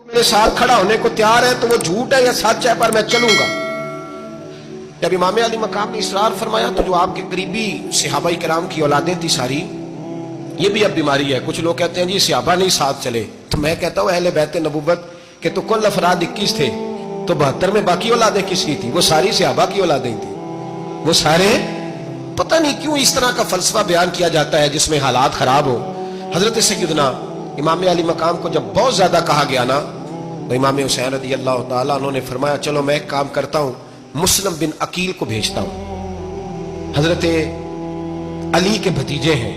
میرے ساتھ کھڑا ہونے کو تیار ہے تو وہ جھوٹ ہے یا سچ ہے، پر میں چلوں گا۔ جب امام علی مقام نے اصرار فرمایا تو جو آپ کے قریبی صحابہ کرام کی اولادیں تھی ساری، یہ بھی اب بیماری ہے، کچھ لوگ کہتے ہیں جی صحابہ نہیں ساتھ چلے، تو میں کہتا ہوں اہل بیت نبوت کہ تو کل افراد 21 تھے، تو 72 میں باقی اولادیں کس کی تھی؟ وہ ساری صحابہ کی اولادیں تھیں، وہ سارے۔ پتہ نہیں کیوں اس طرح کا فلسفہ بیان کیا جاتا ہے جس میں حالات خراب ہو۔ حضرت سیدنا امام علی مقام کو جب بہت زیادہ کہا گیا نا، تو امام حسین رضی اللہ تعالیٰ انہوں نے فرمایا چلو میں ایک کام کرتا ہوں، مسلم بن عقیل کو بھیجتا ہوں۔ حضرت علی کے بھتیجے ہیں،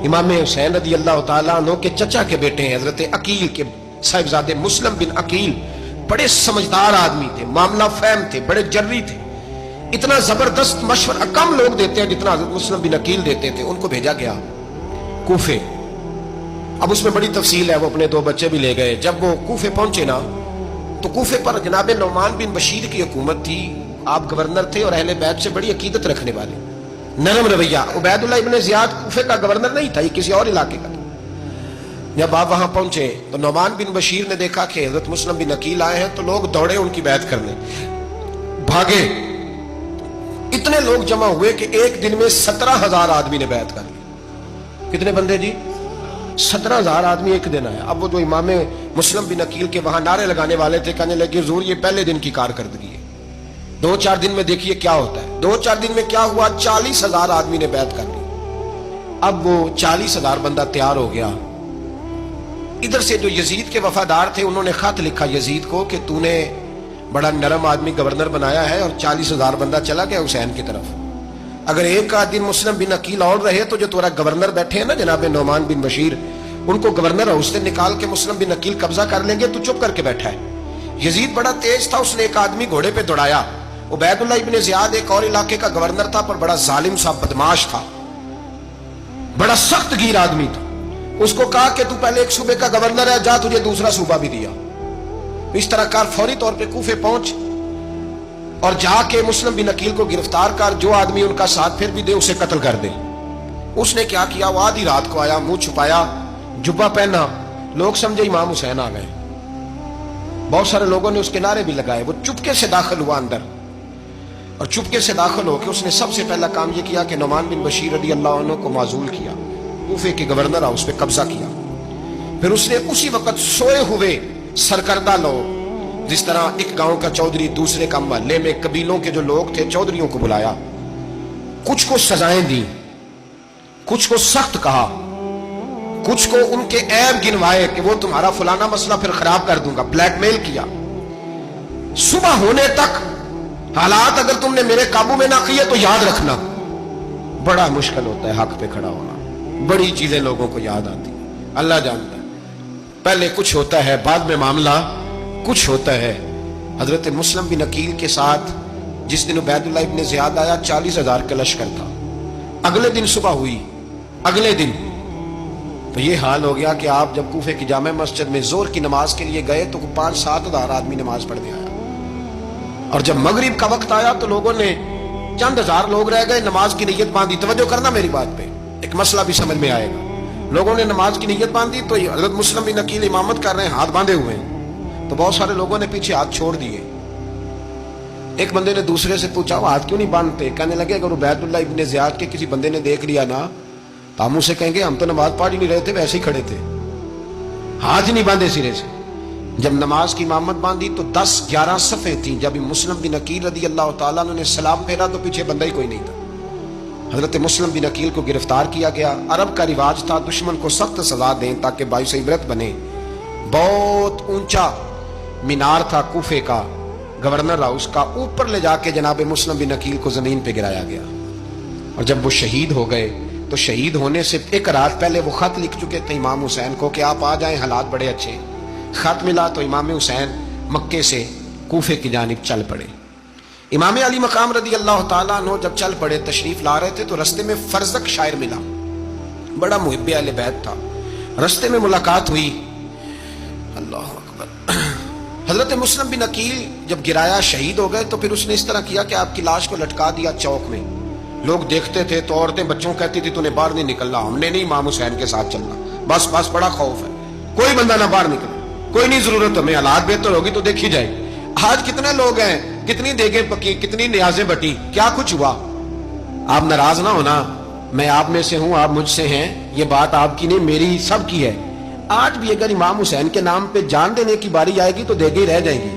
امام حسین رضی اللہ تعالیٰ عنہ کے چچا کے بیٹے ہیں، حضرت عقیل کے صاحبزادے مسلم بن عقیل، بڑے سمجھدار آدمی تھے، معاملہ فہم تھے، بڑے جری تھے، اتنا زبردست مشورہ کم لوگ دیتے ہیں جتنا حضرت مسلم بن عقیل دیتے تھے۔ ان کو بھیجا گیا کوفے۔ اب اس میں بڑی تفصیل ہے، وہ اپنے 2 بچے بھی لے گئے۔ جب وہ کوفے پہنچے نا تو کوفے پر جناب نعمان بن بشیر کی حکومت تھی، آپ گورنر تھے اور اہل بیت سے بڑی عقیدت رکھنے والے، نرم رویہ۔ عبید اللہ ابن زیاد کوفے کا گورنر نہیں تھا، یہ کسی اور علاقے کا تھا۔ جب آپ وہاں پہنچے تو نعمان بن بشیر نے دیکھا کہ حضرت مسلم بن عقیل آئے ہیں، تو لوگ دوڑے ان کی بیعت کرنے، بھاگے۔ اتنے لوگ جمع ہوئے کہ ایک دن میں 17,000 آدمی نے بیعت کر لی۔ کتنے بندے جی؟ 17,000 آدمی ایک دن آیا۔ اب وہ جو امام مسلم بن عقیل کے وہاں نعرے لگانے والے تھے، کہنے لگے حضور یہ پہلے دن کی کارکردگی ہے، 2-4 دن میں دیکھیے کیا ہوتا ہے۔ 2-4 دن میں کیا ہوا؟ 40,000 آدمی نے بیعت کر لی۔ اب وہ 40,000 بندہ تیار ہو گیا۔ ادھر سے جو یزید کے وفادار تھے انہوں نے خط لکھا یزید کو کہ تو نے بڑا نرم آدمی گورنر بنایا ہے اور 40,000 بندہ چلا گیا حسین کی طرف، اگر ایک آدھ دن مسلم بن عقیل اور رہے تو جو تمہارا گورنر بیٹھے ہیں نا جناب نعمان بن بشیر، ان کو گورنر ہاؤس سے نکال کے مسلم بن عقیل قبضہ کر لیں گے، تو چپ کر کے بیٹھا ہے۔ یزید بڑا تیز تھا، اس نے ایک آدمی گھوڑے پہ دوڑایا۔ عبید اللہ ابن زیاد ایک اور علاقے کا گورنر تھا، پر بڑا ظالم سا بدماش تھا، بڑا سخت گیر آدمی تھا۔ اس کو کہا کہ تو پہلے ایک صوبے کا گورنر ہے، جا تجھے دوسرا صوبہ بھی دیا۔ اس طرح کار فوری طور پہ کوفے پہنچ اور جا کے مسلم بن عقیل کو گرفتار کر، جو آدمی ان کا ساتھ پھر بھی دے اسے قتل کر دے۔ اس نے کیا کیا؟ وہ آدھی رات کو آیا، منہ چھپایا، جبہ پہنا، لوگ سمجھے امام حسین آ گئے۔ بہت سارے لوگوں نے اس کے نعرے بھی لگائے۔ وہ چپکے سے داخل ہوا اندر، اور چپکے سے داخل ہو کے اس نے سب سے پہلا کام یہ کیا کہ نعمان بن بشیر رضی اللہ عنہ کو معزول کیا، کوفے کے گورنر ہاؤس پہ قبضہ کیا۔ پھر اس نے اسی وقت سوئے ہوئے سرکردہ لوگ، جس طرح ایک گاؤں کا چودھری دوسرے کا محلے میں قبیلوں کے جو لوگ تھے چودھریوں کو بلایا، کچھ کو سزائیں دی، کچھ کو سخت کہا، کچھ کو ان کے عیب گنوائے کہ وہ تمہارا فلانا مسئلہ پھر خراب کر دوں گا، بلیک میل کیا۔ صبح ہونے تک حالات اگر تم نے میرے قابو میں نہ کیے تو یاد رکھنا بڑا مشکل ہوتا ہے حق پہ کھڑا ہونا، بڑی چیزیں لوگوں کو یاد آتی ہیں، اللہ جانتا ہے۔ پہلے کچھ ہوتا ہے، بعد میں معاملہ کچھ ہوتا ہے۔ حضرت مسلم بن عقیل کے ساتھ جس دن عبید اللہ ابن زیاد آیا 40,000 کا لشکر تھا۔ اگلے دن صبح ہوئی، اگلے دن تو یہ حال ہو گیا کہ آپ جب کوفے کی جامع مسجد میں زور کی نماز کے لیے گئے تو 5-7 ہزار آدمی نماز پڑھنے آیا، اور جب مغرب کا وقت آیا تو لوگوں نے چند ہزار لوگ رہ گئے، نماز کی نیت باندھی۔ توجہ کرنا میری بات پہ، ایک مسئلہ بھی سمجھ میں آئے گا۔ لوگوں نے نماز کی نیت باندھی تو حضرت مسلم بن عقیل امامت کر رہے ہیں، ہاتھ باندھے ہوئے ہیں، تو بہت سارے لوگوں نے پیچھے ہاتھ چھوڑ دیے۔ ایک بندے نے دوسرے سے پوچھا وہ ہاتھ کیوں نہیں باندھتے؟ کہنے لگے اگر عبید اللہ ابن زیاد کے کسی بندے نے دیکھ لیا نا تو ہم اسے کہیں گے ہم تو نماز پڑھ ہی نہیں رہے تھے، ویسے ہی کھڑے تھے، ہاتھ ہی نہیں باندھے سرے سے۔ جب نماز کی امامت باندھی تو 10-11 صفیں تھیں۔ جب مسلم بن عقیل رضی اللہ تعالیٰ نے سلام پھیرا تو پیچھے بندہ ہی کوئی نہیں تھا۔ حضرت مسلم بن عقیل کو گرفتار کیا گیا۔ عرب کا رواج تھا دشمن کو سخت سزا دیں تاکہ باعث عبرت بنے۔ بہت اونچا مینار تھا کوفے کا گورنر ہاؤس کا، اوپر لے جا کے جناب مسلم بن عقیل کو زمین پہ گرایا گیا، اور جب وہ شہید ہو گئے تو شہید ہونے سے ایک رات پہلے وہ خط لکھ چکے تھے امام حسین کو کہ آپ آ جائیں، حالات بڑے اچھے۔ خط ملا تو امام حسین مکے سے کوفے کی جانب چل پڑے۔ امام علی مقام رضی اللہ تعالیٰ عنہ جب چل پڑے، تشریف لا رہے تھے تو رستے میں فرزق شاعر ملا، بڑا محب اہل بیت تھا۔ رستے میں ملاقات ہوئی، اللہ اکبر۔ حضرت مسلم بن عقیل جب گرایا شہید ہو گئے تو پھر اس نے اس طرح کیا کہ آپ کی لاش کو لٹکا دیا چوک میں۔ لوگ دیکھتے تھے تو عورتیں بچوں کہتی تھی تو نے باہر نہیں نکلنا، ہم نے نہیں امام حسین کے ساتھ چلنا، بس بڑا خوف ہے، کوئی بندہ نہ باہر نکلے، کوئی نہیں ضرورت ہمیں، حالات بہتر ہوگی تو دیکھی جائے. آج کتنے لوگ ہیں، کتنی دیگیں پکی، کتنی نیازیں بٹی، کیا کچھ ہوا. آپ ناراض نہ ہونا، میں آپ میں سے ہوں، آپ مجھ سے ہیں، یہ بات آپ کی نہیں میری سب کی ہے. آج بھی اگر امام حسین کے نام پہ جان دینے کی باری آئے گی تو دیگیں ہی رہ جائیں گی.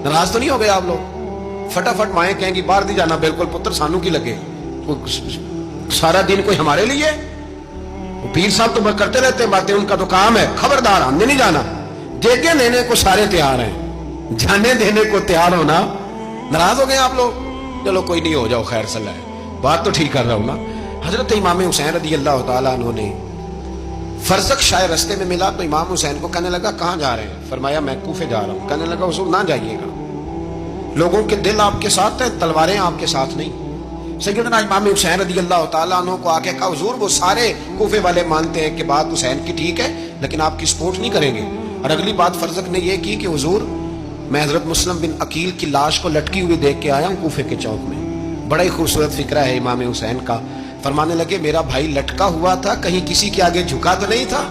ناراض تو نہیں ہو گئے آپ لوگ؟ فٹافٹ مائیں کہیں گی باہر دی جانا، بالکل پتر سانو کی لگے، سارا دن کوئی ہمارے لیے. پیر صاحب تو کرتے رہتے ہیں باتیں، ان کا تو کام ہے. خبردار، ہم نے نہیں جانا. دیگیں دینے کو سارے تیار ہیں، جانے دینے کو تیار ہونا. ناراض ہو گئے آپ لوگ؟ چلو کوئی نہیں، ہو جاؤ، خیر صلاح ہے، بات تو ٹھیک کر رہا ہوں نا. حضرت امام حسین رضی اللہ تعالیٰ عنہ نے فرزق شاہ رستے میں ملا تو امام حسین کو کہنے لگا کہاں جا رہے ہیں؟ فرمایا میں کوفے جا رہا ہوں. کہنے لگا حضور نہ جائیے گا، لوگوں کے دل آپ کے ساتھ ہیں، تلواریں آپ کے ساتھ نہیں. سیدنا امام حسین رضی اللہ تعالیٰ عنہ کو آ کے کہا حضور وہ سارے کوفے والے مانتے ہیں کہ بات حسین کی ٹھیک ہے لیکن آپ کی سپورٹ نہیں کریں گے. اور اگلی بات فرزق نے یہ کی کہ حضور میں حضرت مسلم بن عقیل کی لاش کو لٹکی ہوئی دیکھ کے آیا ہوں کوفے کے چوک میں. بڑا ہی خوبصورت فکرہ ہے امام حسین کا. فرمانے لگے میرا بھائی لٹکا ہوا تھا، کہیں کسی کے آگے جھکا تو نہیں تھا؟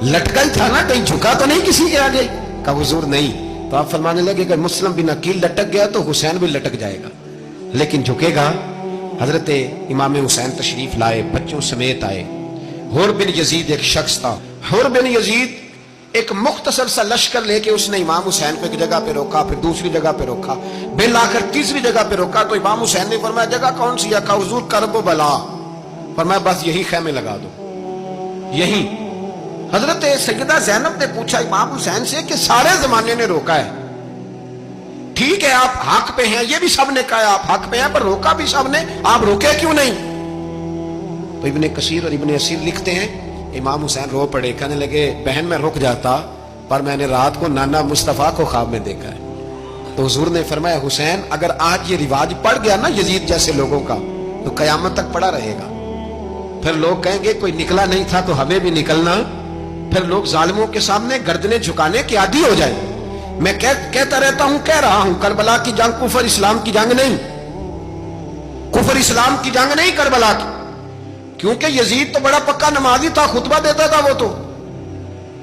لٹکا ہی تھا نا، کہیں جھکا تو نہیں کسی کے آگے؟ کہا حضور نہیں. تو آپ فرمانے لگے اگر مسلم بن عقیل لٹک گیا تو حسین بھی لٹک جائے گا، لیکن جھکے گا. حضرت امام حسین تشریف لائے، بچوں سمیت آئے. حور بن یزید ایک شخص تھا. حور بن یزید ایک مختصر سا لشکر لے کے اس نے امام حسین کو ایک جگہ پہ روکا، پھر دوسری جگہ پہ روکا، بل آ کر تیسری جگہ پہ روکا. تو امام حسین نے فرمایا جگہ کون سی ہے؟ کہا حضور کرب و بلا. فرمایا بس یہی خیمے لگا دو، یہی. حضرت سیدہ زینب نے پوچھا امام حسین سے کہ سارے زمانے نے روکا ہے، ٹھیک ہے آپ حق پہ ہیں، یہ بھی سب نے کہا آپ حق پہ ہیں، پر روکا بھی سب نے، آپ روکے کیوں نہیں؟ تو ابن کثیر اور ابن اسیر لکھتے ہیں امام حسین رو پڑے، کہنے لگے بہن میں رک جاتا پر میں نے رات کو نانا مصطفیٰ کو خواب میں دیکھا ہے. تو حضور نے فرمایا حسین اگر آج یہ رواج پڑ گیا نا یزید جیسے لوگوں کا تو قیامت تک پڑا رہے گا. پھر لوگ کہیں گے کوئی نکلا نہیں تھا تو ہمیں بھی نکلنا. پھر لوگ ظالموں کے سامنے گردنیں جھکانے کے عادی ہو جائیں. میں کہتا رہتا ہوں، کہہ رہا ہوں، کربلا کی جنگ کفر اسلام کی جنگ نہیں، کفر اسلام کی جنگ نہیں کربلا کی. کیونکہ یزید تو بڑا پکا نمازی تھا، خطبہ دیتا تھا وہ تو.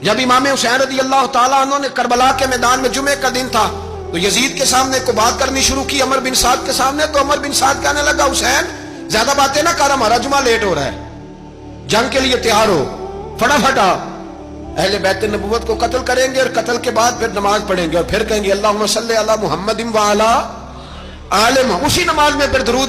جب امام حسین رضی اللہ تعالیٰ عنہ نے کربلا کے میدان میں جمعے کا دن تھا تو یزید کے سامنے کو بات کرنی شروع کی عمر بن سعد کے سامنے. تو عمر بن سعد کہنے لگا حسین زیادہ باتیں نہ کر، ہمارا جمعہ لیٹ ہو رہا ہے، جنگ کے لیے تیار ہو، فٹافٹ آ. اہل بیت نبوت کو قتل کریں گے اور قتل کے بعد پھر نماز پڑھیں گے اور پھر کہیں گے اللہم صلی علی محمد و علی آل محمد. اسی نماز میں پھر درود